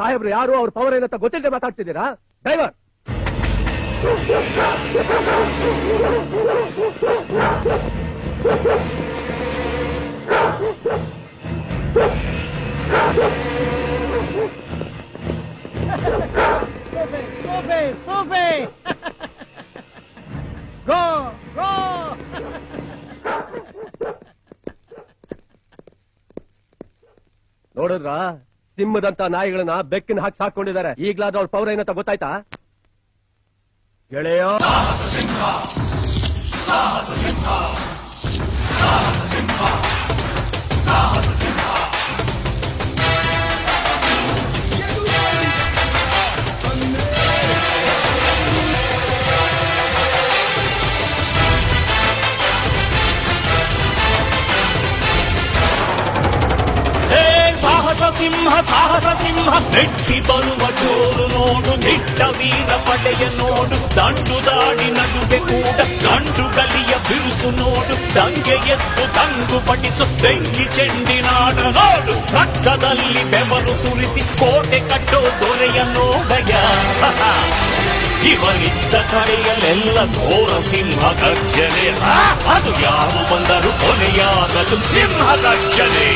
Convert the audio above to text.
ಸಾಹೇಬ್ರು ಯಾರು ಅವ್ರ ಪವರ್ ಏನಂತ ಗೊತ್ತಿಲ್ಲದೆ ಮಾತಾಡ್ತಿದ್ದೀರಾ? ಡ್ರೈವರ್ ಸೋಫೆ ಗೋ ಗೋ. ನೋಡಿದ್ರ ಸಿಂಹದಂತ ನಾಯಿಗಳನ್ನ ಬೆಕ್ಕಿನ ಹಾಕಿ ಸಾಕೊಂಡಿದ್ದಾರೆ. ಈಗ್ಲಾದ್ರೂ ಅವ್ರ ಪವರ್ ಏನಂತ ಗೊತ್ತಾಯ್ತಾ ಗೆಳೆಯ? ಸಾಹಸ ಸಿಂಹ ನೆಟ್ಟಿ ಬರುವ ಜೋರು ನೋಡು, ನಿಟ್ಟ ವೀರ ಪಡೆಯ ನೋಡು, ದಂಡು ದಾಡಿ ನಡುವೆ ಕೂಡ ಗಂಡು ಗಲಿಯ ಬಿರುಸು ನೋಡು, ದಂಗೆ ಎದ್ದು ದಂಗು ಪಡಿಸು ಬೆಂಕಿ ಚೆಂಡಿನಾಡ ನೋಡು, ರಕ್ತದಲ್ಲಿ ಬೆವರು ಸುರಿಸಿ ಕೋಟೆ ಕಟ್ಟೋ ದೊರೆಯ ನೋಡಯ. ಇವನಿದ್ದ ಕಡೆಯಲ್ಲೆಲ್ಲ ಘೋರ ಸಿಂಹ ಗರ್ಜನೆ, ಅದು ಯಾರು ಬಂದರೂ ಕೊನೆಯಾಗದು ಸಿಂಹ ಗರ್ಜನೆ.